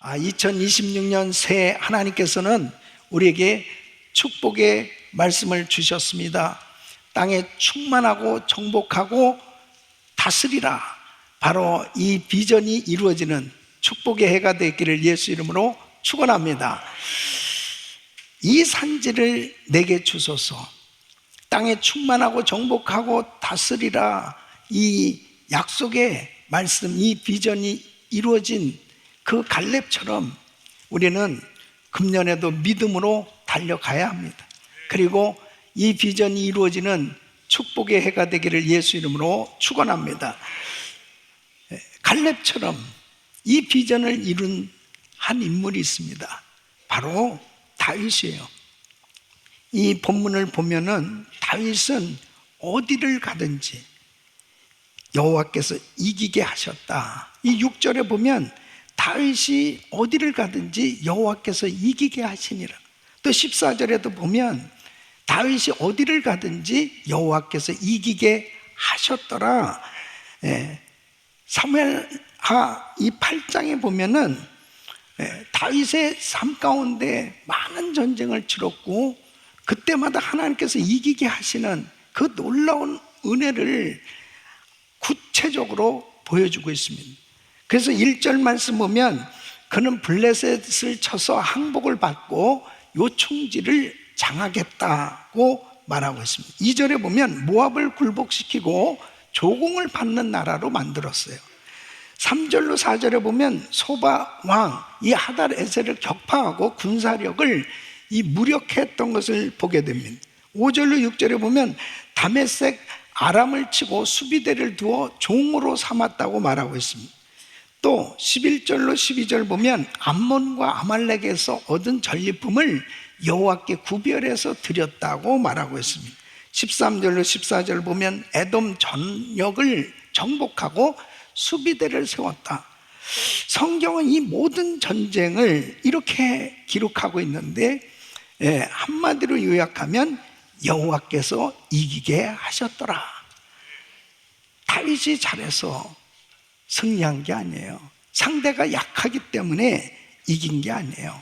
2026년 새해 하나님께서는 우리에게 축복의 말씀을 주셨습니다. 땅에 충만하고 정복하고 다스리라. 바로 이 비전이 이루어지는 축복의 해가 되기를 예수 이름으로 축원합니다. 이 산지를 내게 주소서. 땅에 충만하고 정복하고 다스리라. 이 약속의 말씀, 이 비전이 이루어진 그 갈렙처럼 우리는 금년에도 믿음으로 달려가야 합니다. 그리고 이 비전이 이루어지는 축복의 해가 되기를 예수 이름으로 축원합니다. 갈렙처럼 이 비전을 이룬 한 인물이 있습니다. 바로 다윗이에요. 이 본문을 보면은 다윗은 어디를 가든지 여호와께서 이기게 하셨다. 이 6절에 보면 다윗이 어디를 가든지 여호와께서 이기게 하시니라. 또 14절에도 보면 다윗이 어디를 가든지 여호와께서 이기게 하셨더라. 사무엘하 이 8장에 보면은 다윗의 삶 가운데 많은 전쟁을 치렀고 그때마다 하나님께서 이기게 하시는 그 놀라운 은혜를 구체적으로 보여주고 있습니다. 그래서 1절 말씀 보면 그는 블레셋을 쳐서 항복을 받고 요충지를 장하겠다고 말하고 있습니다. 2절에 보면 모압을 굴복시키고 조공을 받는 나라로 만들었어요. 3절로 4절에 보면 소바 왕 이 하달 에셀을 격파하고 군사력을 이 무력했던 것을 보게 됩니다. 5절로 6절에 보면 다메섹 아람을 치고 수비대를 두어 종으로 삼았다고 말하고 있습니다. 또 11절로 12절 보면 암몬과 아말렉에서 얻은 전리품을 여호와께 구별해서 드렸다고 말하고 있습니다. 13절로 14절 보면 에돔 전역을 정복하고 수비대를 세웠다. 성경은 이 모든 전쟁을 이렇게 기록하고 있는데 한마디로 요약하면 여호와께서 이기게 하셨더라. 다윗이 잘해서 승리한 게 아니에요. 상대가 약하기 때문에 이긴 게 아니에요.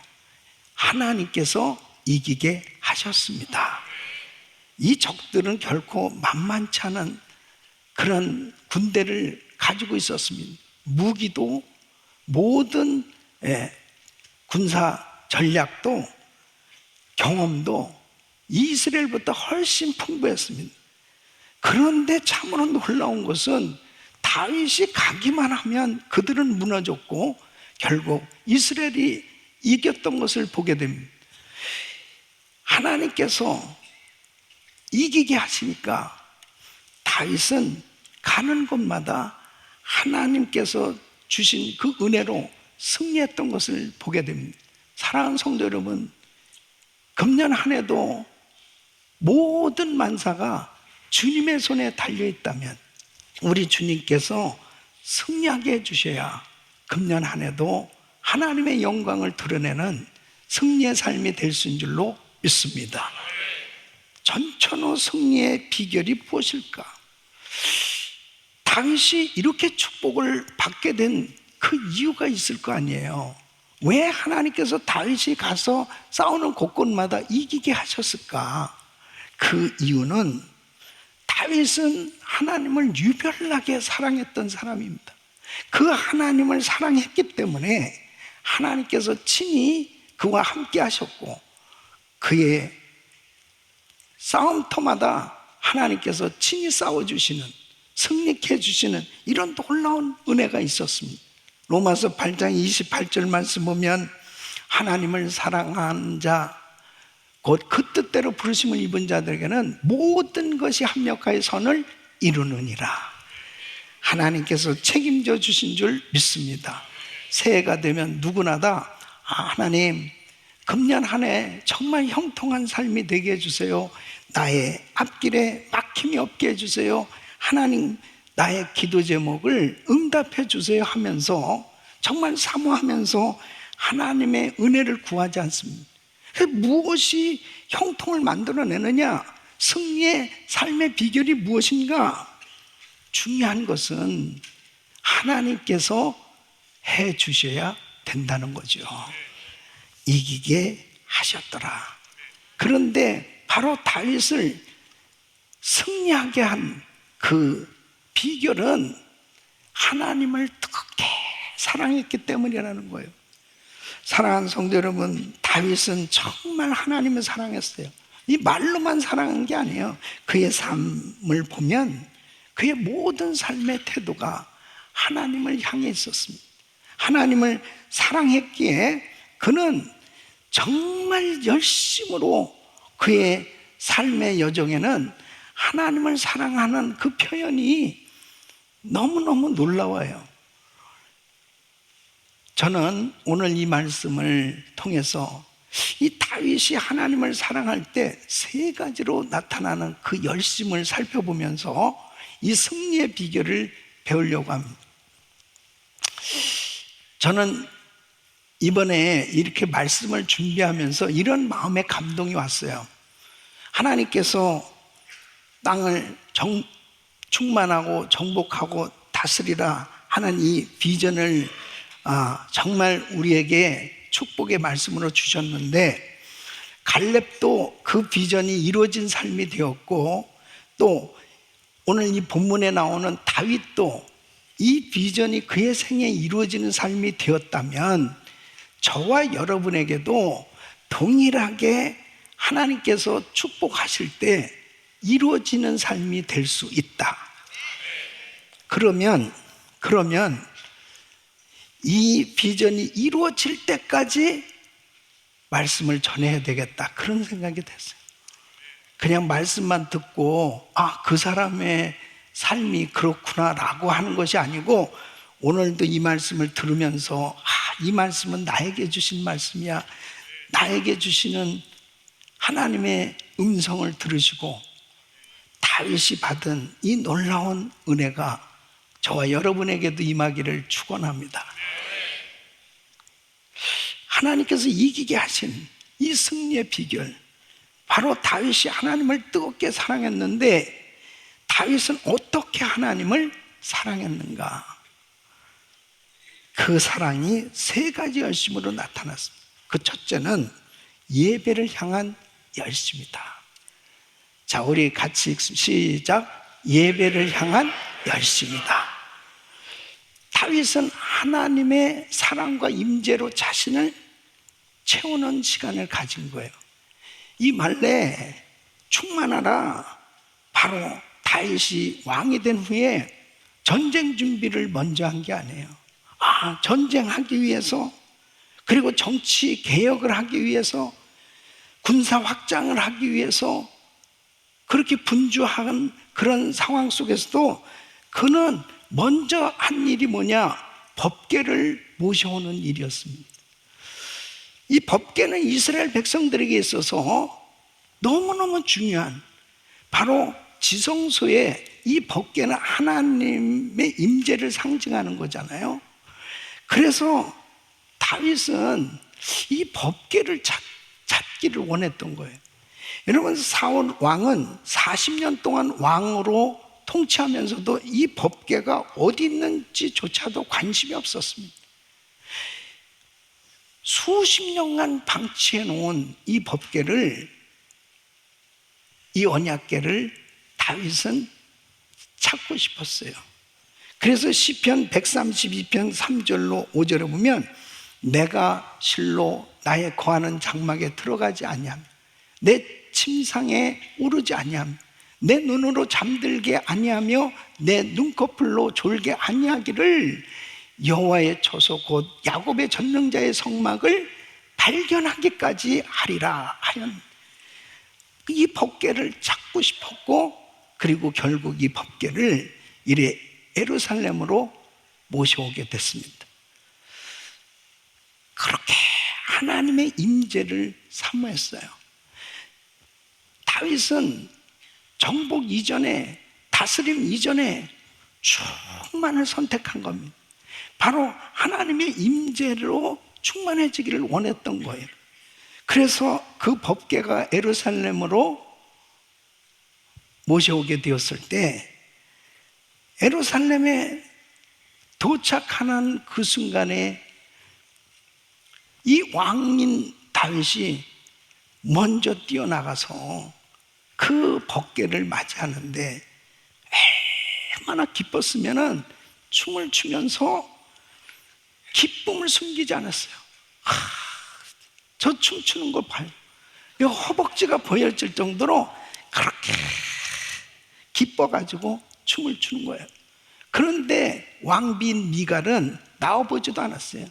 하나님께서 이기게 하셨습니다. 이 적들은 결코 만만치 않은 그런 군대를 가지고 있었습니다. 무기도 모든 군사 전략도 경험도 이스라엘보다 훨씬 풍부했습니다. 그런데 참으로 놀라운 것은 다윗이 가기만 하면 그들은 무너졌고 결국 이스라엘이 이겼던 것을 보게 됩니다. 하나님께서 이기게 하시니까 다윗은 가는 곳마다 하나님께서 주신 그 은혜로 승리했던 것을 보게 됩니다. 사랑하는 성도 여러분, 금년 한 해도 모든 만사가 주님의 손에 달려있다면 우리 주님께서 승리하게 해주셔야 금년 한 해도 하나님의 영광을 드러내는 승리의 삶이 될 수 있는 줄로 믿습니다. 전천후 승리의 비결이 무엇일까? 다윗이 이렇게 축복을 받게 된 그 이유가 있을 거 아니에요. 왜 하나님께서 다윗이 가서 싸우는 곳곳마다 이기게 하셨을까? 그 이유는 다윗은 하나님을 유별나게 사랑했던 사람입니다. 그 하나님을 사랑했기 때문에 하나님께서 친히 그와 함께 하셨고 그의 싸움터마다 하나님께서 친히 싸워주시는, 승리케 해주시는 이런 놀라운 은혜가 있었습니다. 로마서 8장 28절 말씀 보면 하나님을 사랑한 자 곧 그 뜻대로 부르심을 입은 자들에게는 모든 것이 합력하여 선을 이루느니라. 하나님께서 책임져 주신 줄 믿습니다. 새해가 되면 누구나 다 하나님 금년 한 해 정말 형통한 삶이 되게 해주세요. 나의 앞길에 막힘이 없게 해주세요. 하나님 나의 기도 제목을 응답해 주세요 하면서 정말 사모하면서 하나님의 은혜를 구하지 않습니다. 무엇이 형통을 만들어내느냐? 승리의 삶의 비결이 무엇인가? 중요한 것은 하나님께서 해 주셔야 된다는 거죠. 이기게 하셨더라. 그런데 바로 다윗을 승리하게 한 그 비결은 하나님을 뜨겁게 사랑했기 때문이라는 거예요. 사랑하는 성도 여러분, 다윗은 정말 하나님을 사랑했어요. 이 말로만 사랑한 게 아니에요. 그의 삶을 보면 그의 모든 삶의 태도가 하나님을 향해 있었습니다. 하나님을 사랑했기에 그는 정말 열심으로 그의 삶의 여정에는 하나님을 사랑하는 그 표현이 너무너무 놀라워요. 저는 오늘 이 말씀을 통해서 이 다윗이 하나님을 사랑할 때 세 가지로 나타나는 그 열심을 살펴보면서 이 승리의 비결을 배우려고 합니다. 저는 이번에 이렇게 말씀을 준비하면서 이런 마음의 감동이 왔어요. 하나님께서 땅을 충만하고 정복하고 다스리라 하는 이 비전을 정말 우리에게 축복의 말씀으로 주셨는데, 갈렙도 그 비전이 이루어진 삶이 되었고, 또 오늘 이 본문에 나오는 다윗도 이 비전이 그의 생에 이루어지는 삶이 되었다면 저와 여러분에게도 동일하게 하나님께서 축복하실 때 이루어지는 삶이 될 수 있다. 그러면 이 비전이 이루어질 때까지 말씀을 전해야 되겠다, 그런 생각이 됐어요. 그냥 말씀만 듣고 그 사람의 삶이 그렇구나 라고 하는 것이 아니고, 오늘도 이 말씀을 들으면서 이 말씀은 나에게 주신 말씀이야, 나에게 주시는 하나님의 음성을 들으시고 다윗이 받은 이 놀라운 은혜가 저와 여러분에게도 임하기를 축원합니다. 하나님께서 이기게 하신 이 승리의 비결, 바로 다윗이 하나님을 뜨겁게 사랑했는데 다윗은 어떻게 하나님을 사랑했는가? 그 사랑이 세 가지 열심으로 나타났습니다. 그 첫째는 예배를 향한 열심이다. 자, 우리 같이 시작. 예배를 향한 열심이다. 다윗은 하나님의 사랑과 임재로 자신을 채우는 시간을 가진 거예요. 이 말에 충만하라, 바로 다윗이 왕이 된 후에 전쟁 준비를 먼저 한 게 아니에요. 전쟁하기 위해서, 그리고 정치 개혁을 하기 위해서, 군사 확장을 하기 위해서 그렇게 분주한 그런 상황 속에서도 그는 먼저 한 일이 뭐냐? 법궤를 모셔오는 일이었습니다. 이 법궤는 이스라엘 백성들에게 있어서 너무너무 중요한, 바로 지성소에 이 법궤는 하나님의 임재를 상징하는 거잖아요. 그래서 다윗은 이 법궤를 찾기를 원했던 거예요. 여러분, 사울 왕은 40년 동안 왕으로 통치하면서도 이 법궤가 어디 있는지조차도 관심이 없었습니다. 수십 년간 방치해 놓은 이 법궤를, 이 언약궤를 다윗은 찾고 싶었어요. 그래서 시편 132편 3절로 5절에 보면, 내가 실로 나의 거하는 장막에 들어가지 아니하며 내 침상에 오르지 아니하며 내 눈으로 잠들게 아니하며 내 눈꺼풀로 졸게 아니하기를 여호와의 처소 곧 야곱의 전능자의 성막을 발견하기까지 하리라 하연, 이 법궤를 찾고 싶었고, 그리고 결국 이 법궤를 이래 예루살렘으로 모셔오게 됐습니다. 그렇게 하나님의 임재를 사모했어요. 다윗은 정복 이전에, 다스림 이전에 충만을 선택한 겁니다. 바로 하나님의 임재로 충만해지기를 원했던 거예요. 그래서 그 법궤가 예루살렘으로 모셔오게 되었을 때, 예루살렘에 도착하는 그 순간에 이 왕인 다윗이 먼저 뛰어나가서 그 법궤를 맞이하는데 얼마나 기뻤으면은 춤을 추면서 기쁨을 숨기지 않았어요. 저 춤추는 거 봐요. 이 허벅지가 보여질 정도로 그렇게 기뻐가지고 춤을 추는 거예요. 그런데 왕비인 미갈은 나와보지도 않았어요.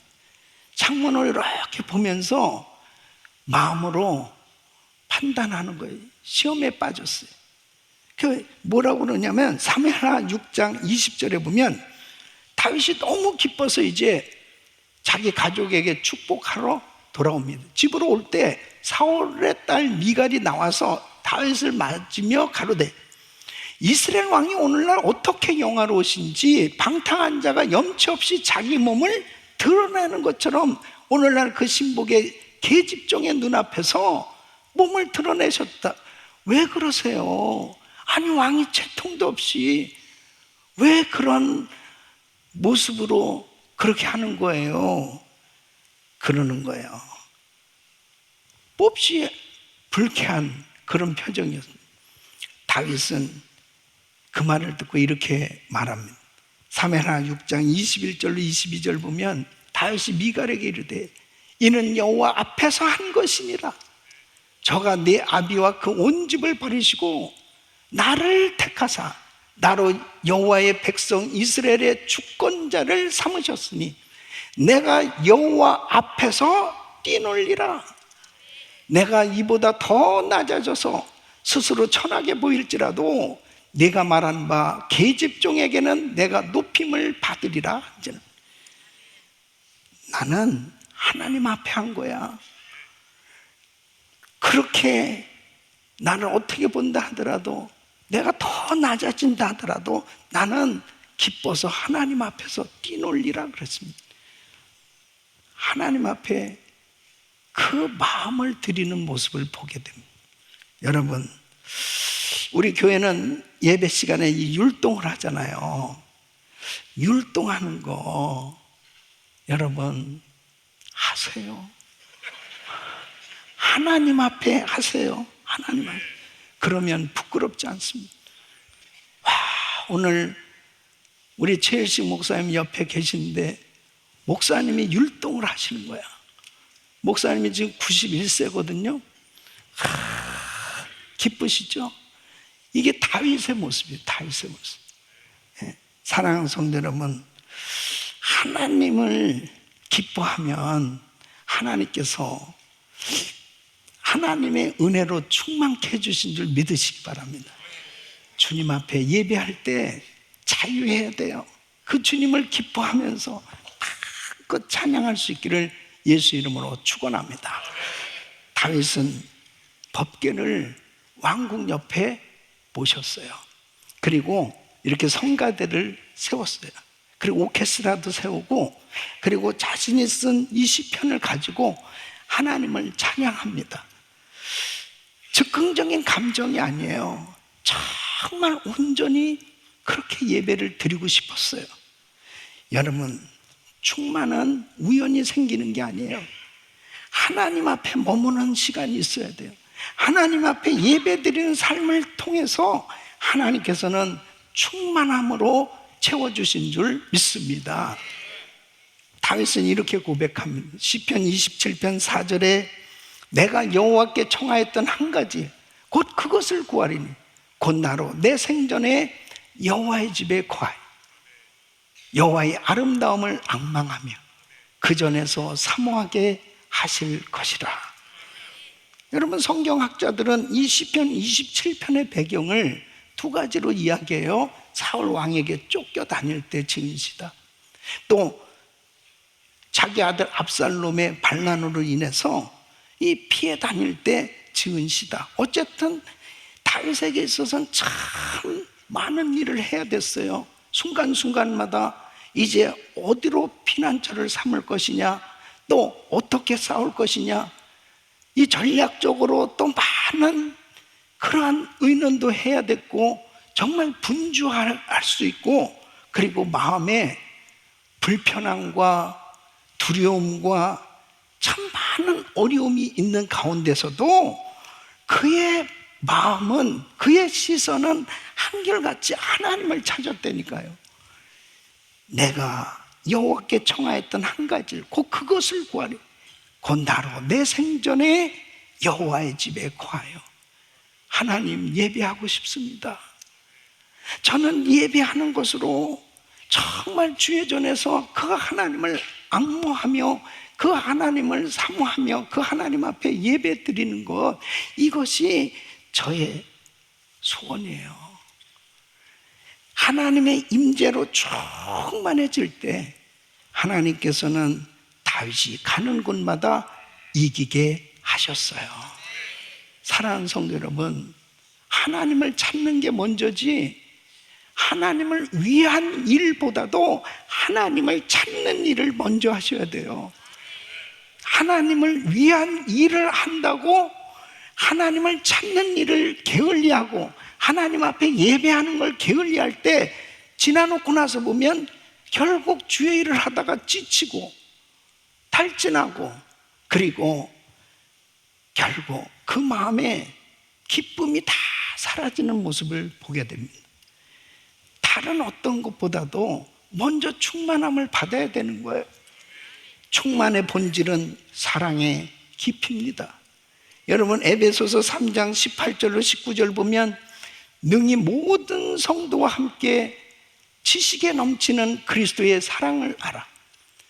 창문을 이렇게 보면서 마음으로 판단하는 거예요. 시험에 빠졌어요. 그 뭐라고 그러냐면 사무엘하 6장 20절에 보면 다윗이 너무 기뻐서 이제 자기 가족에게 축복하러 돌아옵니다. 집으로 올 때 사울의 딸 미갈이 나와서 다윗을 맞으며 가로되 이스라엘 왕이 오늘날 어떻게 영화로우신지 방탕한 자가 염치 없이 자기 몸을 드러내는 것처럼 오늘날 그 신복의 계집종의 눈앞에서 몸을 드러내셨다. 왜 그러세요? 아니 왕이 채통도 없이 왜 그런 모습으로 그렇게 하는 거예요? 그러는 거예요. 몹시 불쾌한 그런 표정이었습니다. 다윗은 그 말을 듣고 이렇게 말합니다. 사무엘하 6장 21절로 22절 보면 다윗이 미갈에게 이르되 이는 여호와 앞에서 한 것이니라. 저가 내 아비와 그 온 집을 버리시고 나를 택하사 나로 여호와의 백성 이스라엘의 주권자를 삼으셨으니 내가 여호와 앞에서 뛰놀리라. 내가 이보다 더 낮아져서 스스로 천하게 보일지라도 네가 말한 바 계집종에게는 내가 높임을 받으리라. 이제는 나는 하나님 앞에 한 거야. 그렇게 나를 어떻게 본다 하더라도 내가 더 낮아진다 하더라도 나는 기뻐서 하나님 앞에서 뛰놀리라 그랬습니다. 하나님 앞에 그 마음을 드리는 모습을 보게 됩니다. 여러분, 우리 교회는 예배 시간에 이 율동을 하잖아요. 율동하는 거 여러분 하세요. 하나님 앞에 하세요. 하나님 앞에. 그러면 부끄럽지 않습니다. 와, 오늘 우리 최일식 목사님 옆에 계신데 목사님이 율동을 하시는 거야. 목사님이 지금 91세거든요. 기쁘시죠? 이게 다윗의 모습이에요. 다윗의 모습. 사랑하는 성도 여러분, 하나님을 기뻐하면 하나님께서 하나님의 은혜로 충만케 해주신 줄 믿으시기 바랍니다. 주님 앞에 예배할 때 자유해야 돼요. 그 주님을 기뻐하면서 마음껏 찬양할 수 있기를 예수 이름으로 축원합니다. 다윗은 법궤를 왕궁 옆에 모셨어요. 그리고 이렇게 성가대를 세웠어요. 그리고 오케스트라도 세우고, 그리고 자신이 쓴 이 시편을 가지고 하나님을 찬양합니다. 즉흥적인 감정이 아니에요. 정말 온전히 그렇게 예배를 드리고 싶었어요. 여러분, 충만은 우연히 생기는 게 아니에요. 하나님 앞에 머무는 시간이 있어야 돼요. 하나님 앞에 예배 드리는 삶을 통해서 하나님께서는 충만함으로 채워주신 줄 믿습니다. 다윗은 이렇게 고백합니다. 시편 27편 4절에 내가 여호와께 청하였던 한 가지 곧 그것을 구하리니 곧 나로 내 생전에 여호와의 집에 거하여 여호와의 아름다움을 앙망하며 그 전에서 사모하게 하실 것이라. 여러분, 성경학자들은 이 시편 27편의 배경을 두 가지로 이야기해요. 사울 왕에게 쫓겨 다닐 때 지은 시다. 또 자기 아들 압살롬의 반란으로 인해서 이 피해 다닐 때 지은 시다. 어쨌든 다윗에게 있어서는 참 많은 일을 해야 됐어요. 순간순간마다 이제 어디로 피난처를 삼을 것이냐, 또 어떻게 싸울 것이냐, 이 전략적으로 또 많은 그러한 의논도 해야 됐고, 정말 분주할 수 있고, 그리고 마음에 불편함과 두려움과 참 많은 어려움이 있는 가운데서도 그의 마음은, 그의 시선은 한결같이 하나님을 찾았다니까요. 내가 여호와께 청하였던 한 가지를, 곧 그것을 구하리. 곧 나로 내 생전에 여호와의 집에 거하여 하나님 예배하고 싶습니다. 저는 예배하는 것으로 정말 주의 전에서 그 하나님을 앙모하며 그 하나님을 사모하며 그 하나님 앞에 예배 드리는 것, 이것이 저의 소원이에요. 하나님의 임재로 충만해질 때 하나님께서는 다윗이 가는 곳마다 이기게 하셨어요. 사랑하는 성도 여러분, 하나님을 찾는 게 먼저지 하나님을 위한 일보다도 하나님을 찾는 일을 먼저 하셔야 돼요. 하나님을 위한 일을 한다고 하나님을 찾는 일을 게을리하고 하나님 앞에 예배하는 걸 게을리할 때 지나놓고 나서 보면 결국 주의 일을 하다가 지치고 탈진하고, 그리고 결국 그 마음에 기쁨이 다 사라지는 모습을 보게 됩니다. 다른 어떤 것보다도 먼저 충만함을 받아야 되는 거예요. 충만의 본질은 사랑의 깊이입니다. 여러분, 에베소서 3장 18절로 19절 보면 능히 모든 성도와 함께 지식에 넘치는 그리스도의 사랑을 알아.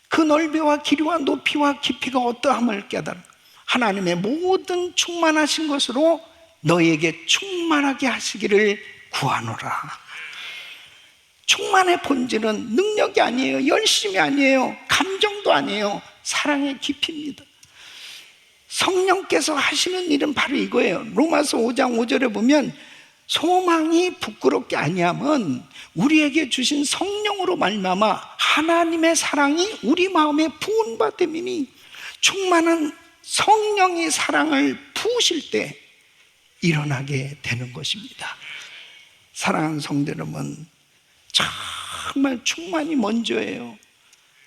그 넓이와 길이와 높이와 깊이가 어떠함을 깨달아 하나님의 모든 충만하신 것으로 너희에게 충만하게 하시기를 구하노라. 충만의 본질은 능력이 아니에요. 열심이 아니에요. 감정도 아니에요. 사랑의 깊이입니다. 성령께서 하시는 일은 바로 이거예요. 로마서 5장 5절에 보면 소망이 부끄럽게 아니함은 우리에게 주신 성령으로 말미암아 하나님의 사랑이 우리 마음에 부은 바 됨이니, 충만한 성령이 사랑을 부으실 때 일어나게 되는 것입니다. 사랑하는 성도 여러분, 정말 충만이 먼저예요.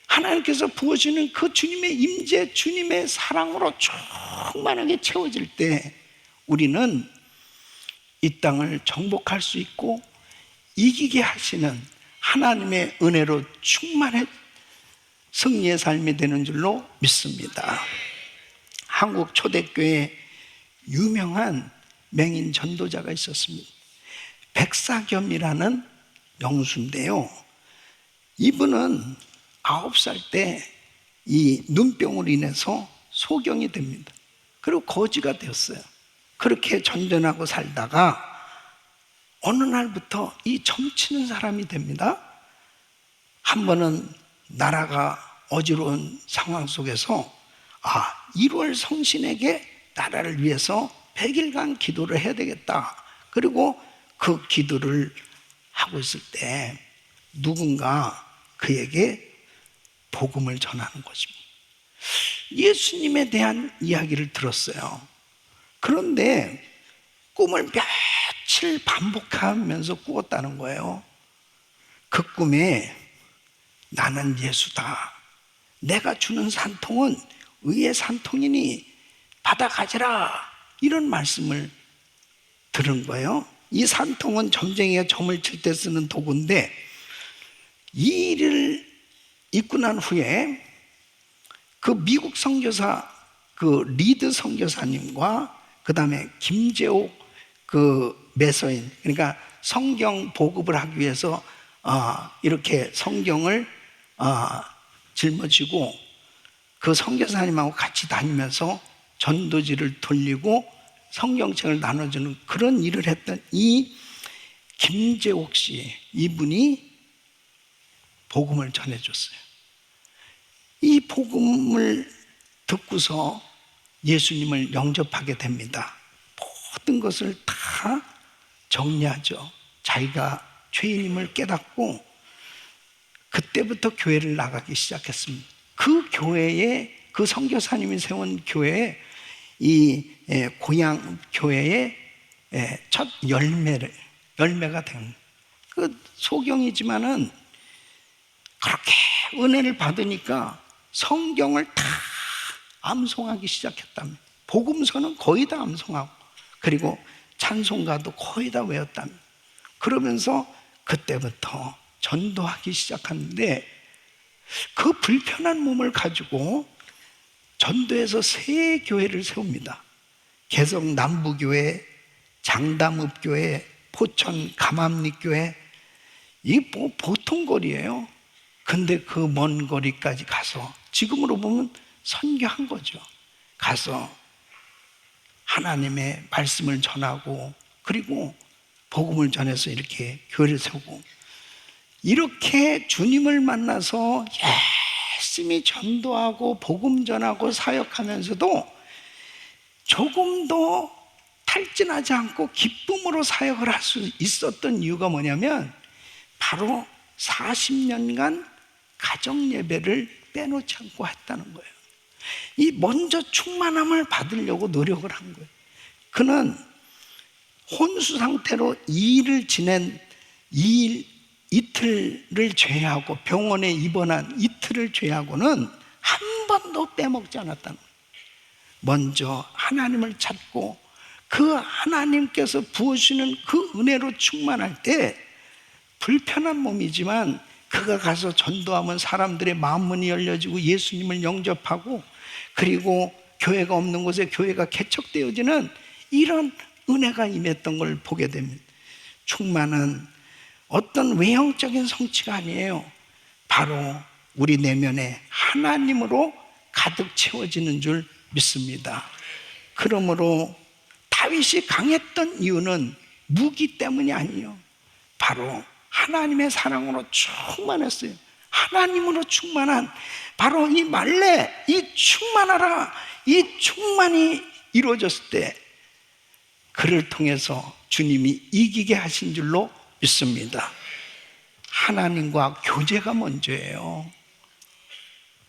하나님께서 부어주는 그 주님의 임재, 주님의 사랑으로 충만하게 채워질 때 우리는 이 땅을 정복할 수 있고 이기게 하시는 하나님의 은혜로 충만해 승리의 삶이 되는 줄로 믿습니다. 한국 초대교회에 유명한 맹인 전도자가 있었습니다. 백사겸이라는 명수인데요, 이분은 9살 때 이 눈병으로 인해서 소경이 됩니다. 그리고 거지가 되었어요. 그렇게 전전하고 살다가 어느 날부터 이 점치는 사람이 됩니다. 한 번은 나라가 어지러운 상황 속에서 1월 성신에게 나라를 위해서 100일간 기도를 해야 되겠다. 그리고 그 기도를 하고 있을 때 누군가 그에게 복음을 전하는 것입니다. 예수님에 대한 이야기를 들었어요. 그런데 꿈을 며칠 반복하면서 꾸었다는 거예요. 그 꿈에 나는 예수다. 내가 주는 산통은 의의 산통이니 받아가지라. 이런 말씀을 들은 거예요. 이 산통은 점쟁이가 점을 칠 때 쓰는 도구인데, 이 일을 있고 난 후에 그 미국 선교사 그 리드 선교사님과 그 다음에 김재옥 그 매서인, 그러니까 성경 보급을 하기 위해서 이렇게 성경을 짊어지고 그 선교사님하고 같이 다니면서 전도지를 돌리고 성경책을 나눠주는 그런 일을 했던 이 김재옥 씨, 이분이 복음을 전해줬어요. 이 복음을 듣고서 예수님을 영접하게 됩니다. 모든 것을 다 정리하죠. 자기가 죄인임을 깨닫고 그때부터 교회를 나가기 시작했습니다. 그 교회에, 그 선교사님이 세운 교회에, 이 고향 교회의 첫 열매가 된 그 소경이지만은 그렇게 은혜를 받으니까 성경을 다 암송하기 시작했다며. 복음서는 거의 다 암송하고, 그리고 찬송가도 거의 다 외웠다며. 그러면서 그때부터 전도하기 시작하는데, 그 불편한 몸을 가지고 전도에서 세 교회를 세웁니다. 개성 남부교회, 장담읍교회, 포천 감암리교회. 이 뭐 보통 거리예요. 근데 그 먼 거리까지 가서, 지금으로 보면 선교한 거죠. 가서 하나님의 말씀을 전하고, 그리고 복음을 전해서 이렇게 교회를 세우고, 이렇게 주님을 만나서 열심히 전도하고 복음 전하고 사역하면서도 조금도 탈진하지 않고 기쁨으로 사역을 할 수 있었던 이유가 뭐냐면, 바로 40년간 가정 예배를 빼놓지 않고 했다는 거예요. 이 먼저 충만함을 받으려고 노력을 한 거예요. 그는 혼수 상태로 2일을 지낸 이틀을 제외하고, 병원에 입원한 이틀을 제외하고는 한 번도 빼먹지 않았다는 거예요. 먼저 하나님을 찾고 그 하나님께서 부어주시는 그 은혜로 충만할 때, 불편한 몸이지만 그가 가서 전도하면 사람들의 마음문이 열려지고 예수님을 영접하고, 그리고 교회가 없는 곳에 교회가 개척되어지는 이런 은혜가 임했던 걸 보게 됩니다. 충만은 어떤 외형적인 성취가 아니에요. 바로 우리 내면에 하나님으로 가득 채워지는 줄 믿습니다. 그러므로 다윗이 강했던 이유는 무기 때문이 아니에요. 바로 하나님의 사랑으로 충만했어요. 하나님으로 충만한, 바로 이 말레, 이 충만하라, 이 충만이 이루어졌을 때 그를 통해서 주님이 이기게 하신 줄로 믿습니다. 하나님과 교제가 먼저예요.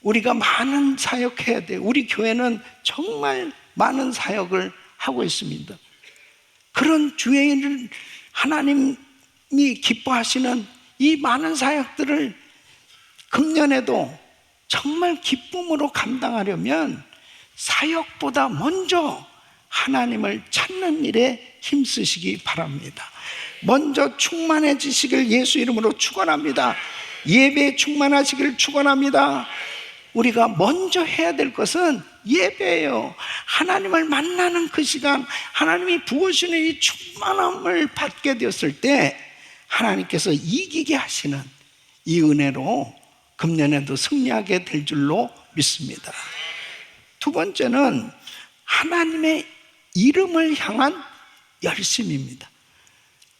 우리가 많은 사역해야 돼요. 우리 교회는 정말 많은 사역을 하고 있습니다. 그런 주의를, 하나님이 기뻐하시는 이 많은 사역들을 금년에도 정말 기쁨으로 감당하려면 사역보다 먼저 하나님을 찾는 일에 힘쓰시기 바랍니다. 먼저 충만해지시길 예수 이름으로 축원합니다. 예배에 충만하시기를 축원합니다. 우리가 먼저 해야 될 것은 예배예요. 하나님을 만나는 그 시간, 하나님이 부어주시는 이 충만함을 받게 되었을 때 하나님께서 이기게 하시는 이 은혜로 금년에도 승리하게 될 줄로 믿습니다. 두 번째는 하나님의 이름을 향한 열심입니다.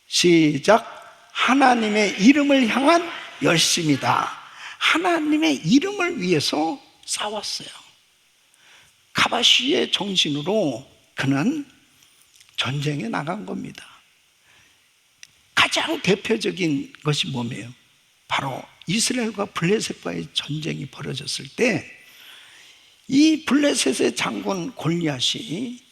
시작. 하나님의 이름을 향한 열심이다. 하나님의 이름을 위해서 싸웠어요. 가바시의 정신으로 그는 전쟁에 나간 겁니다. 가장 대표적인 것이 뭐예요? 바로 이스라엘과 블레셋과의 전쟁이 벌어졌을 때 이 블레셋의 장군 골리앗이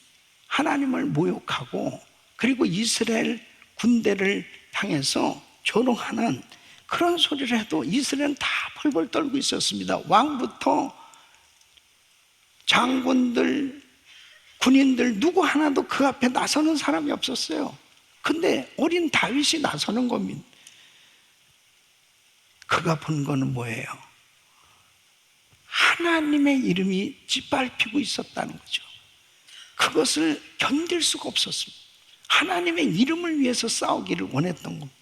하나님을 모욕하고, 그리고 이스라엘 군대를 향해서 조롱하는 그런 소리를 해도 이스라엘은 다 벌벌 떨고 있었습니다. 왕부터 장군들, 군인들 누구 하나도 그 앞에 나서는 사람이 없었어요. 근데 어린 다윗이 나서는 겁니다. 그가 본 거는 뭐예요? 하나님의 이름이 짓밟히고 있었다는 거죠. 그것을 견딜 수가 없었습니다. 하나님의 이름을 위해서 싸우기를 원했던 겁니다.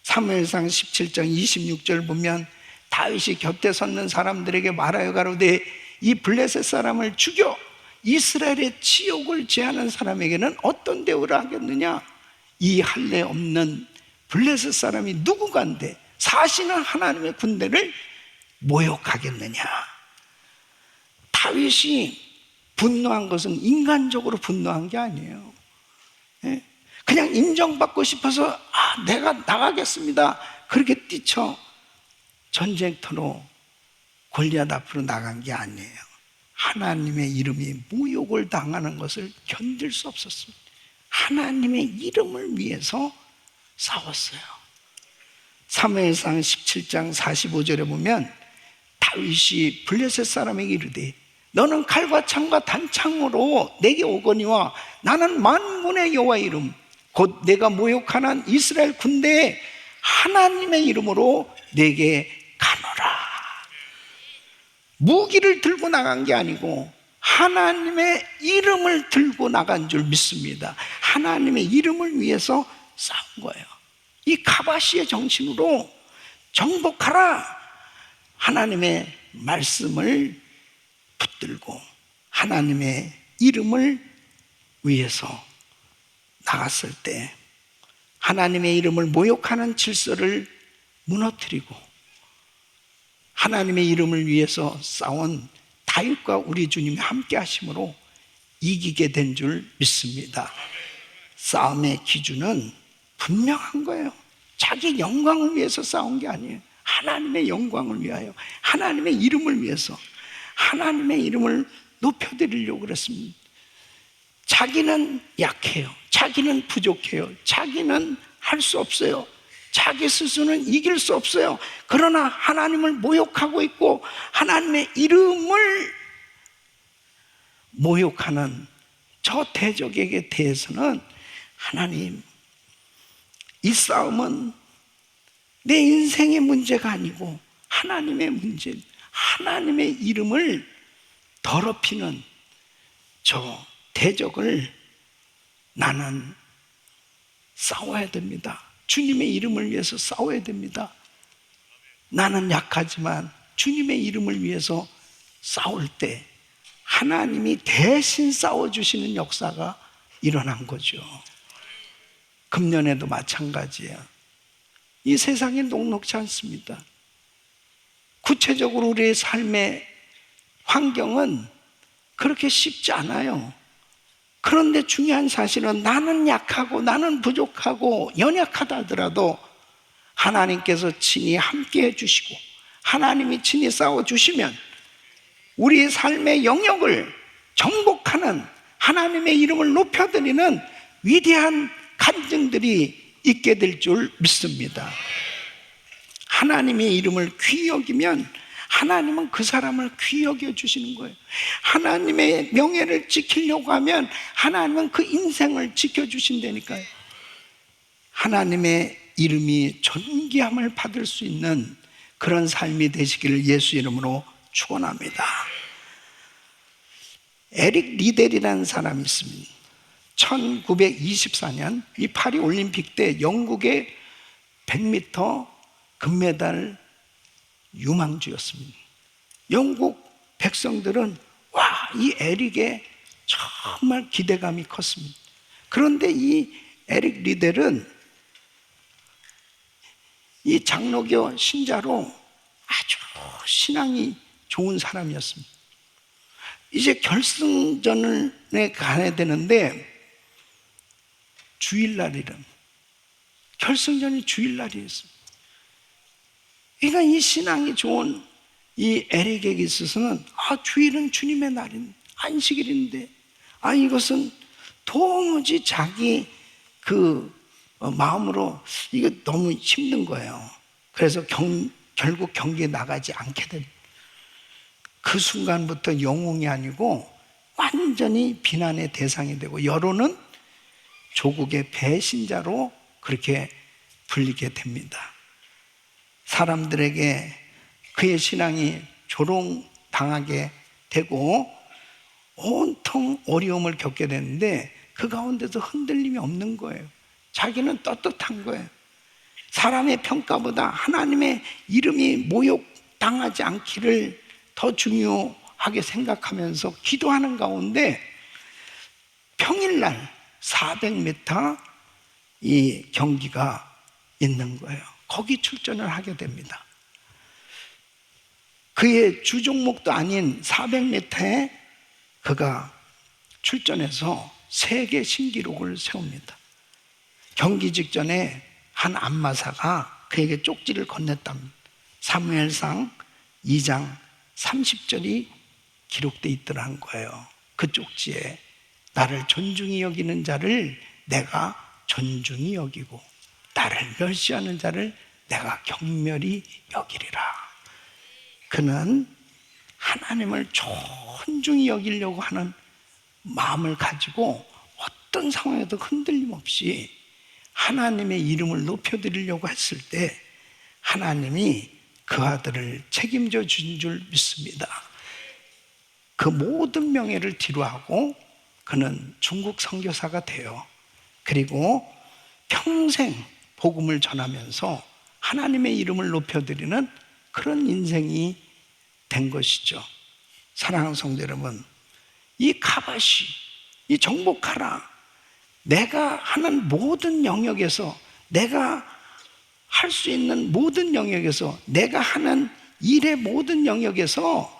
사무엘상 17장 26절 보면 다윗이 곁에 섰는 사람들에게 말하여 가로되 이 블레셋 사람을 죽여 이스라엘의 치욕을 제하는 사람에게는 어떤 대우를 하겠느냐? 이 할례 없는 블레셋 사람이 누구간데 사시는 하나님의 군대를 모욕하겠느냐? 다윗이 분노한 것은 인간적으로 분노한 게 아니에요. 그냥 인정받고 싶어서 내가 나가겠습니다, 그렇게 뛰쳐 전쟁터로 골리앗 앞으로 나간 게 아니에요. 하나님의 이름이 모욕을 당하는 것을 견딜 수 없었습니다. 하나님의 이름을 위해서 싸웠어요. 사무엘상 17장 45절에 보면 다윗이 블레셋 사람에게 이르되 너는 칼과 창과 단창으로 내게 오거니와 나는 만군의 여호와의 이름 곧 내가 모욕하는 이스라엘 군대의 하나님의 이름으로 내게 가노라. 무기를 들고 나간 게 아니고 하나님의 이름을 들고 나간 줄 믿습니다. 하나님의 이름을 위해서 싸운 거예요. 이 가바시의 정신으로 정복하라. 하나님의 말씀을 붙들고 하나님의 이름을 위해서 나갔을 때 하나님의 이름을 모욕하는 질서를 무너뜨리고 하나님의 이름을 위해서 싸운 다윗과 우리 주님이 함께 하심으로 이기게 된 줄 믿습니다. 싸움의 기준은 분명한 거예요. 자기 영광을 위해서 싸운 게 아니에요. 하나님의 영광을 위하여, 하나님의 이름을 위해서, 하나님의 이름을 높여드리려고 그랬습니다. 자기는 약해요. 자기는 부족해요. 자기는 할 수 없어요. 자기 스스로는 이길 수 없어요. 그러나 하나님을 모욕하고 있고 하나님의 이름을 모욕하는 저 대적에게 대해서는 하나님, 이 싸움은 내 인생의 문제가 아니고 하나님의 문제, 하나님의 이름을 더럽히는 저 대적을 나는 싸워야 됩니다. 주님의 이름을 위해서 싸워야 됩니다. 나는 약하지만 주님의 이름을 위해서 싸울 때 하나님이 대신 싸워주시는 역사가 일어난 거죠. 금년에도 마찬가지예요. 이 세상이 녹록지 않습니다. 구체적으로 우리의 삶의 환경은 그렇게 쉽지 않아요. 그런데 중요한 사실은 나는 약하고 나는 부족하고 연약하다 하더라도 하나님께서 친히 함께 해주시고 하나님이 친히 싸워주시면 우리의 삶의 영역을 정복하는 하나님의 이름을 높여드리는 위대한 간증들이 있게 될 줄 믿습니다. 하나님의 이름을 귀히 여기면 하나님은 그 사람을 귀히 여겨주시는 거예요. 하나님의 명예를 지키려고 하면 하나님은 그 인생을 지켜주신다니까요. 하나님의 이름이 존귀함을 받을 수 있는 그런 삶이 되시기를 예수 이름으로 축원합니다. 에릭 리델이라는 사람이 있습니다. 1924년 이 파리 올림픽 때 영국의 100m 금메달 유망주였습니다. 영국 백성들은 와, 이 에릭에 정말 기대감이 컸습니다. 그런데 이 에릭 리델은 이 장로교 신자로 아주 신앙이 좋은 사람이었습니다. 이제 결승전에 가야 되는데 주일날이란 결승전이 주일날이었습니다. 그러니까 이 신앙이 좋은 이 에릭에게 있어서는 주일은 주님의 날인 안식일인데 이것은 도무지 자기 마음으로 이거 너무 힘든 거예요. 그래서 결국 경기에 나가지 않게 된 그 순간부터 영웅이 아니고 완전히 비난의 대상이 되고 여론은 조국의 배신자로 그렇게 불리게 됩니다. 사람들에게 그의 신앙이 조롱당하게 되고 온통 어려움을 겪게 되는데 그 가운데서 흔들림이 없는 거예요. 자기는 떳떳한 거예요. 사람의 평가보다 하나님의 이름이 모욕당하지 않기를 더 중요하게 생각하면서 기도하는 가운데 평일날 400m 이 경기가 있는 거예요. 거기 출전을 하게 됩니다. 그의 주 종목도 아닌 400m에 그가 출전해서 세계 신기록을 세웁니다. 경기 직전에 한 안마사가 그에게 쪽지를 건넸답니다. 사무엘상 2장 30절이 기록되어 있더라는 거예요. 그 쪽지에 나를 존중히 여기는 자를 내가 존중히 여기고 나를 멸시하는 자를 내가 경멸히 여기리라. 그는 하나님을 존중히 여기려고 하는 마음을 가지고 어떤 상황에도 흔들림 없이 하나님의 이름을 높여드리려고 했을 때 하나님이 그 아들을 책임져 준 줄 믿습니다. 그 모든 명예를 뒤로하고 그는 중국 선교사가 되어 그리고 평생 복음을 전하면서 하나님의 이름을 높여드리는 그런 인생이 된 것이죠. 사랑하는 성도 여러분, 이 가바시, 이 정복하라, 내가 하는 모든 영역에서, 내가 할 수 있는 모든 영역에서, 내가 하는 일의 모든 영역에서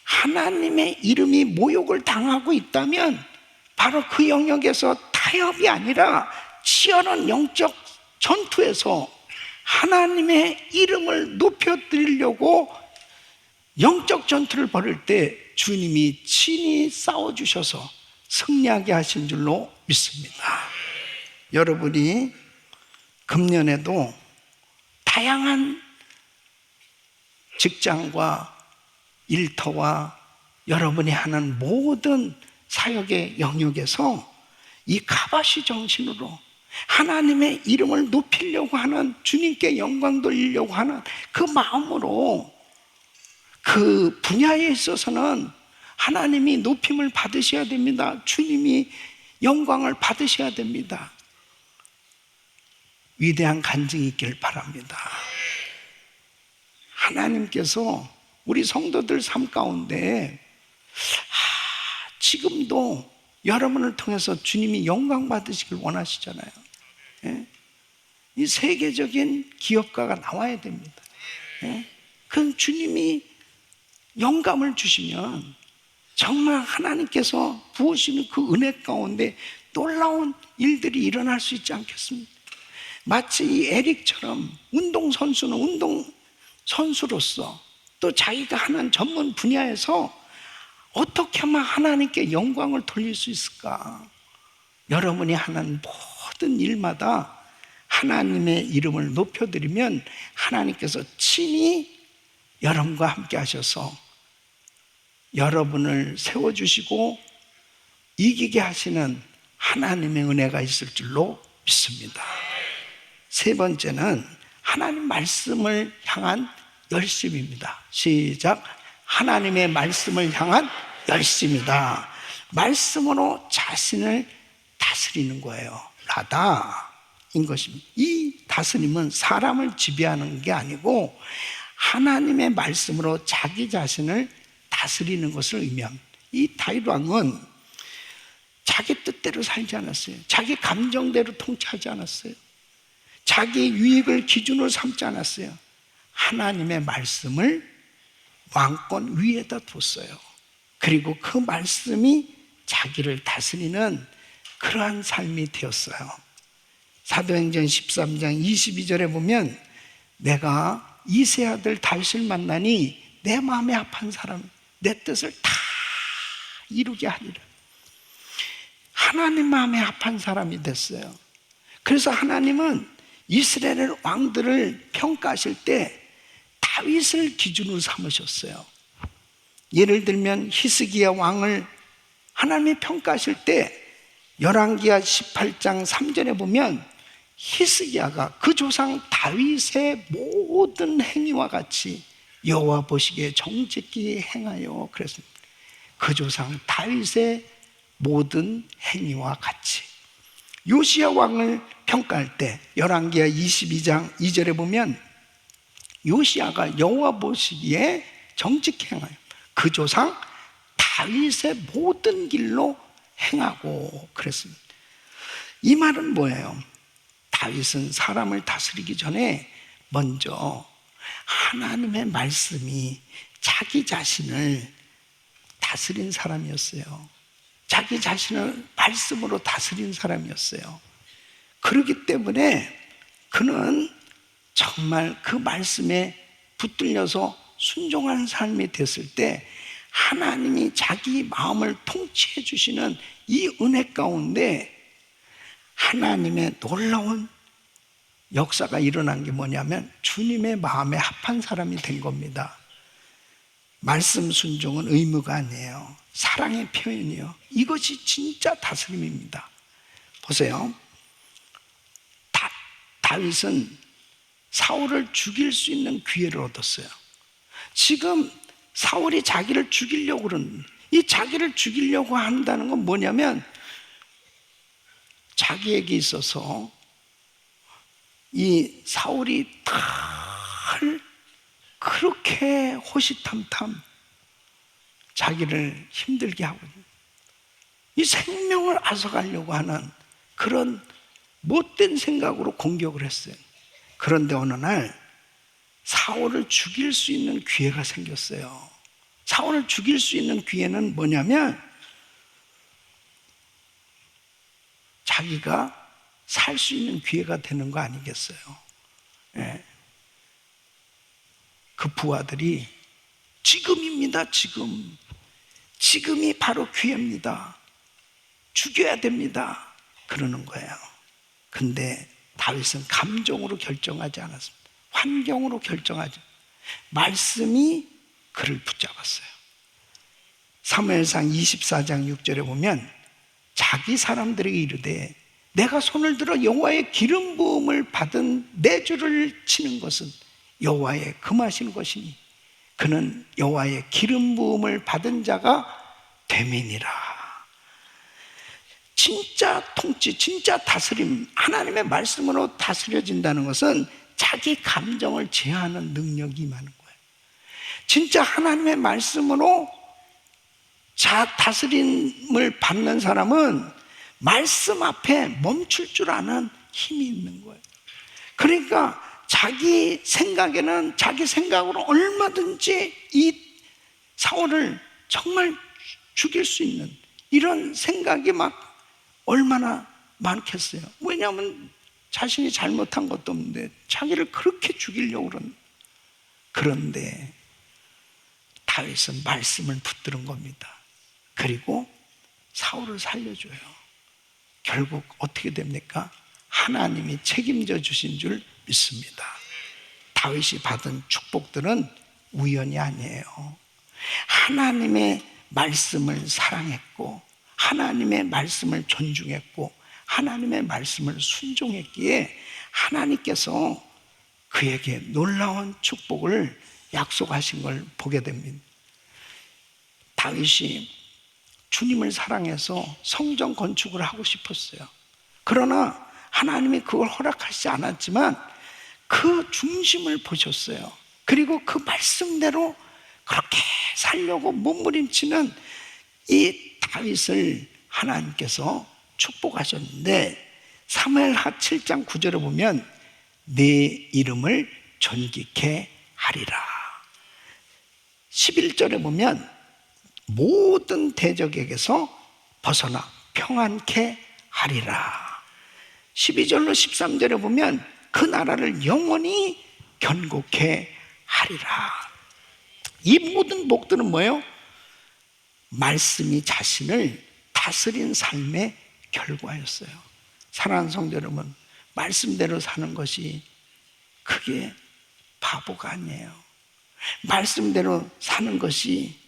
하나님의 이름이 모욕을 당하고 있다면 바로 그 영역에서 타협이 아니라 치열한 영적 전투에서 하나님의 이름을 높여드리려고 영적 전투를 벌일 때 주님이 친히 싸워주셔서 승리하게 하신 줄로 믿습니다. 여러분이 금년에도 다양한 직장과 일터와 여러분이 하는 모든 사역의 영역에서 이 가바시 정신으로 하나님의 이름을 높이려고 하는, 주님께 영광 돌리려고 하는 그 마음으로 그 분야에 있어서는 하나님이 높임을 받으셔야 됩니다. 주님이 영광을 받으셔야 됩니다. 위대한 간증이 있길 바랍니다. 하나님께서 우리 성도들 삶 가운데 지금도 여러분을 통해서 주님이 영광 받으시길 원하시잖아요. 예? 이 세계적인 기업가가 나와야 됩니다. 예? 그 주님이 영감을 주시면 정말 하나님께서 부으시는 그 은혜 가운데 놀라운 일들이 일어날 수 있지 않겠습니까? 마치 이 에릭처럼 운동선수는 운동선수로서 또 자기가 하는 전문 분야에서 어떻게 하면 하나님께 영광을 돌릴 수 있을까? 여러분이 하는 모든 일마다 하나님의 이름을 높여드리면 하나님께서 친히 여러분과 함께 하셔서 여러분을 세워주시고 이기게 하시는 하나님의 은혜가 있을 줄로 믿습니다. 세 번째는 하나님 말씀을 향한 열심입니다. 시작. 하나님의 말씀을 향한 열심이다. 말씀으로 자신을 다스리는 거예요. 라다인 것입니다. 이 다스림은 사람을 지배하는 게 아니고 하나님의 말씀으로 자기 자신을 다스리는 것을 의미합니다. 이 다윗 왕은 자기 뜻대로 살지 않았어요. 자기 감정대로 통치하지 않았어요. 자기 유익을 기준으로 삼지 않았어요. 하나님의 말씀을 왕권 위에다 뒀어요. 그리고 그 말씀이 자기를 다스리는 그러한 삶이 되었어요. 사도행전 13장 22절에 보면 내가 이세 아들 다윗을 만나니 내 마음에 합한 사람, 내 뜻을 다 이루게 하리라. 하나님 마음에 합한 사람이 됐어요. 그래서 하나님은 이스라엘 왕들을 평가하실 때 다윗을 기준으로 삼으셨어요. 예를 들면 히스기야 왕을 하나님이 평가하실 때 열왕기하 18장 3절에 보면 히스기야가 그 조상 다윗의 모든 행위와 같이 여호와 보시기에 정직히 행하여 그랬습니다. 그 조상 다윗의 모든 행위와 같이. 요시야 왕을 평가할 때 열왕기하 22장 2절에 보면 요시야가 여호와 보시기에 정직히 행하여 그 조상 다윗의 모든 길로 행하고 그랬습니다. 이 말은 뭐예요? 다윗은 사람을 다스리기 전에 먼저 하나님의 말씀이 자기 자신을 다스린 사람이었어요. 자기 자신을 말씀으로 다스린 사람이었어요. 그렇기 때문에 그는 정말 그 말씀에 붙들려서 순종하는 삶이 됐을 때 하나님이 자기 마음을 통치해 주시는 이 은혜 가운데 하나님의 놀라운 역사가 일어난 게 뭐냐면 주님의 마음에 합한 사람이 된 겁니다. 말씀 순종은 의무가 아니에요. 사랑의 표현이요. 이것이 진짜 다스림입니다. 보세요. 다윗은 사울을 죽일 수 있는 기회를 얻었어요. 지금 사울이 자기를 죽이려고 그러는, 이 자기를 죽이려고 한다는 건 뭐냐면 자기에게 있어서 이 사울이 늘 그렇게 호시탐탐 자기를 힘들게 하거든요. 이 생명을 앗아가려고 하는 그런 못된 생각으로 공격을 했어요. 그런데 어느 날 사울을 죽일 수 있는 기회가 생겼어요. 사울을 죽일 수 있는 기회는 뭐냐면 자기가 살 수 있는 기회가 되는 거 아니겠어요? 예. 그 부하들이 지금입니다. 지금이 바로 기회입니다. 죽여야 됩니다. 그러는 거예요. 근데 다윗은 감정으로 결정하지 않았습니다. 환경으로 결정하지. 말씀이 그를 붙잡았어요. 사무엘상 24장 6절에 보면 자기 사람들에게 이르되 내가 손을 들어 여호와의 기름 부음을 받은 내 주를 치는 것은 여호와의 금하신 것이니 그는 여호와의 기름 부음을 받은 자가 됨이니라. 진짜 통치, 진짜 다스림, 하나님의 말씀으로 다스려진다는 것은 자기 감정을 제어하는 능력이 많은 거예요. 진짜 하나님의 말씀으로 다스림을 받는 사람은 말씀 앞에 멈출 줄 아는 힘이 있는 거예요. 그러니까 자기 생각에는 자기 생각으로 얼마든지 이 사울을 정말 죽일 수 있는 이런 생각이 막 얼마나 많겠어요. 왜냐하면 자신이 잘못한 것도 없는데 자기를 그렇게 죽이려고 그러는. 그런데 다윗은 말씀을 붙드는 겁니다. 그리고 사울을 살려줘요. 결국 어떻게 됩니까? 하나님이 책임져 주신 줄 믿습니다. 다윗이 받은 축복들은 우연이 아니에요. 하나님의 말씀을 사랑했고 하나님의 말씀을 존중했고 하나님의 말씀을 순종했기에 하나님께서 그에게 놀라운 축복을 약속하신 걸 보게 됩니다. 다윗이 주님을 사랑해서 성전 건축을 하고 싶었어요. 그러나 하나님이 그걸 허락하지 않았지만 그 중심을 보셨어요. 그리고 그 말씀대로 그렇게 살려고 몸부림치는 이 다윗을 하나님께서 축복하셨는데 사무엘하 7장 9절에 보면 내 이름을 존귀케 하리라. 11절에 보면 모든 대적에게서 벗어나 평안케 하리라. 12절로 13절에 보면 그 나라를 영원히 견고케 하리라. 이 모든 복들은 뭐예요? 말씀이 자신을 다스린 삶의 결과였어요. 사랑하는 성도 여러분, 말씀대로 사는 것이 그게 바보가 아니에요. 말씀대로 사는 것이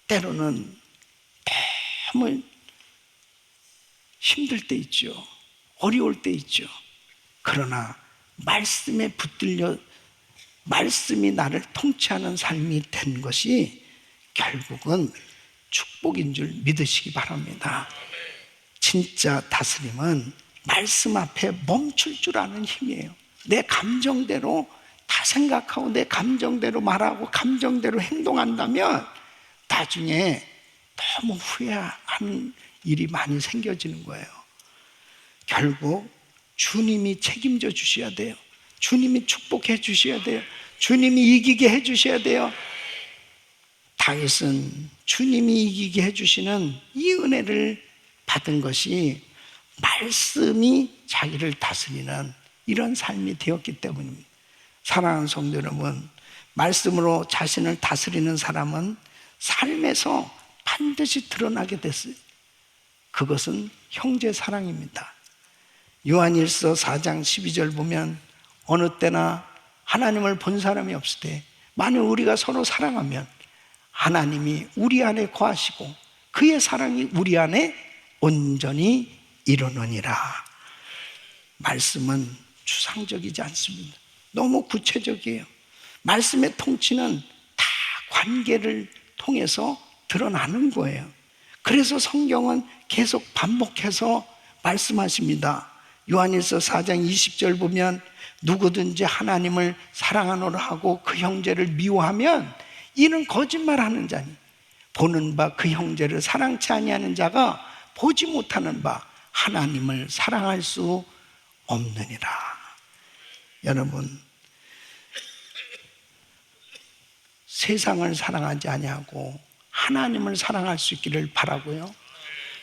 때로는 너무 힘들 때 있죠. 어려울 때 있죠. 그러나 말씀에 붙들려 말씀이 나를 통치하는 삶이 된 것이 결국은 축복인 줄 믿으시기 바랍니다. 진짜 다스림은 말씀 앞에 멈출 줄 아는 힘이에요. 내 감정대로 다 생각하고 내 감정대로 말하고 감정대로 행동한다면 나중에 너무 후회하는 일이 많이 생겨지는 거예요. 결국 주님이 책임져 주셔야 돼요. 주님이 축복해 주셔야 돼요. 주님이 이기게 해 주셔야 돼요. 다윗은 주님이 이기게 해주시는 이 은혜를 받은 것이 말씀이 자기를 다스리는 이런 삶이 되었기 때문입니다. 사랑하는 성도 여러분, 말씀으로 자신을 다스리는 사람은 삶에서 반드시 드러나게 됐어요. 그것은 형제 사랑입니다. 요한일서 4장 12절 보면 어느 때나 하나님을 본 사람이 없을 때 만약 우리가 서로 사랑하면 하나님이 우리 안에 거하시고 그의 사랑이 우리 안에 온전히 이루느니라. 말씀은 추상적이지 않습니다. 너무 구체적이에요. 말씀의 통치는 다 관계를 통해서 드러나는 거예요. 그래서 성경은 계속 반복해서 말씀하십니다. 요한일서 4장 20절 보면 누구든지 하나님을 사랑하노라 하고 그 형제를 미워하면 이는 거짓말하는 자니 보는 바 그 형제를 사랑치 아니하는 자가 보지 못하는 바 하나님을 사랑할 수 없느니라. 여러분, 세상을 사랑하지 아니하고 하나님을 사랑할 수 있기를 바라고요.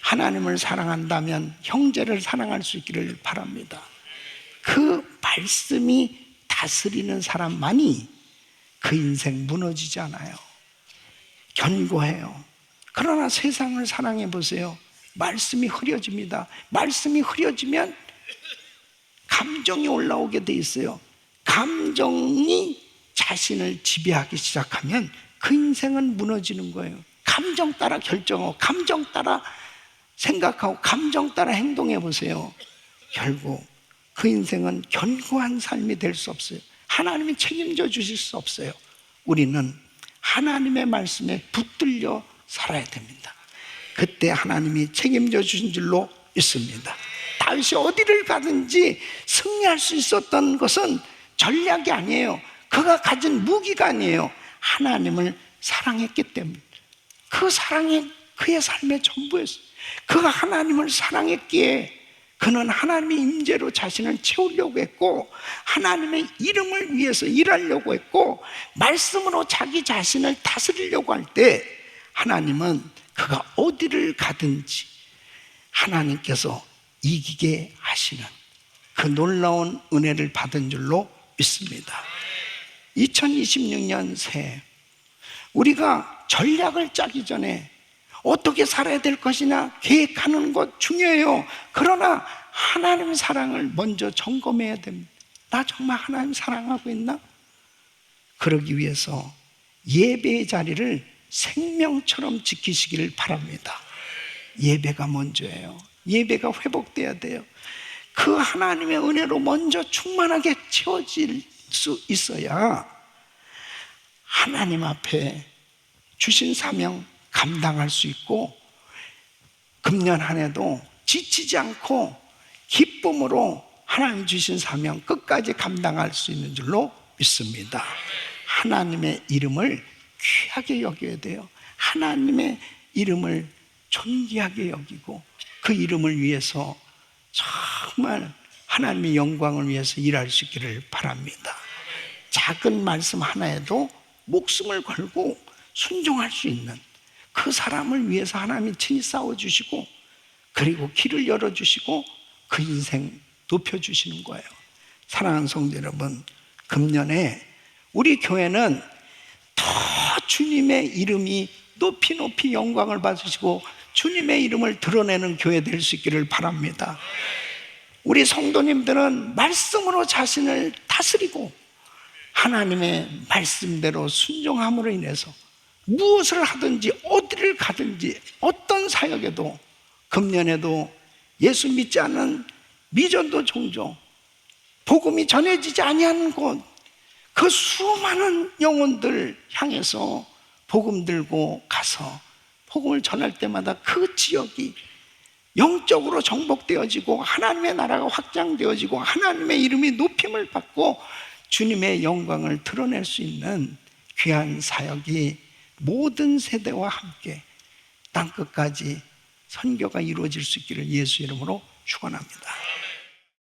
하나님을 사랑한다면 형제를 사랑할 수 있기를 바랍니다. 그 말씀이 다스리는 사람만이 그 인생 무너지지 않아요. 견고해요. 그러나 세상을 사랑해 보세요. 말씀이 흐려집니다. 말씀이 흐려지면 감정이 올라오게 돼 있어요. 감정이 자신을 지배하기 시작하면 그 인생은 무너지는 거예요. 감정 따라 결정하고 감정 따라 생각하고 감정 따라 행동해 보세요. 결국 그 인생은 견고한 삶이 될 수 없어요. 하나님이 책임져 주실 수 없어요. 우리는 하나님의 말씀에 붙들려 살아야 됩니다. 그때 하나님이 책임져 주신 줄로 믿습니다. 다윗이 어디를 가든지 승리할 수 있었던 것은 전략이 아니에요. 그가 가진 무기가 아니에요. 하나님을 사랑했기 때문에. 그 사랑이 그의 삶의 전부였어요. 그가 하나님을 사랑했기에 그는 하나님의 임재로 자신을 채우려고 했고 하나님의 이름을 위해서 일하려고 했고 말씀으로 자기 자신을 다스리려고 할 때 하나님은 그가 어디를 가든지 하나님께서 이기게 하시는 그 놀라운 은혜를 받은 줄로 믿습니다. 2026년 새해 우리가 전략을 짜기 전에 어떻게 살아야 될 것이냐 계획하는 것 중요해요. 그러나 하나님 사랑을 먼저 점검해야 됩니다. 나 정말 하나님 사랑하고 있나? 그러기 위해서 예배의 자리를 생명처럼 지키시기를 바랍니다. 예배가 먼저예요. 예배가 회복돼야 돼요. 그 하나님의 은혜로 먼저 충만하게 채워질 수 있어야 하나님 앞에 주신 사명 감당할 수 있고 금년 한 해도 지치지 않고 기쁨으로 하나님 주신 사명 끝까지 감당할 수 있는 줄로 믿습니다. 하나님의 이름을 귀하게 여겨야 돼요. 하나님의 이름을 존귀하게 여기고 그 이름을 위해서 정말 하나님의 영광을 위해서 일할 수 있기를 바랍니다. 작은 말씀 하나에도 목숨을 걸고 순종할 수 있는 그 사람을 위해서 하나님이 친히 싸워주시고 그리고 길을 열어주시고 그 인생 높여주시는 거예요. 사랑하는 성도 여러분, 금년에 우리 교회는 더 주님의 이름이 높이 높이 영광을 받으시고 주님의 이름을 드러내는 교회 될 수 있기를 바랍니다. 우리 성도님들은 말씀으로 자신을 다스리고 하나님의 말씀대로 순종함으로 인해서 무엇을 하든지 어디를 가든지 어떤 사역에도 금년에도 예수 믿지 않는 미전도 종종 복음이 전해지지 아니하는 곳 그 수많은 영혼들 향해서 복음 들고 가서 복음을 전할 때마다 그 지역이 영적으로 정복되어지고 하나님의 나라가 확장되어지고 하나님의 이름이 높임을 받고 주님의 영광을 드러낼 수 있는 귀한 사역이 모든 세대와 함께 땅끝까지 선교가 이루어질 수 있기를 예수 이름으로 축원합니다.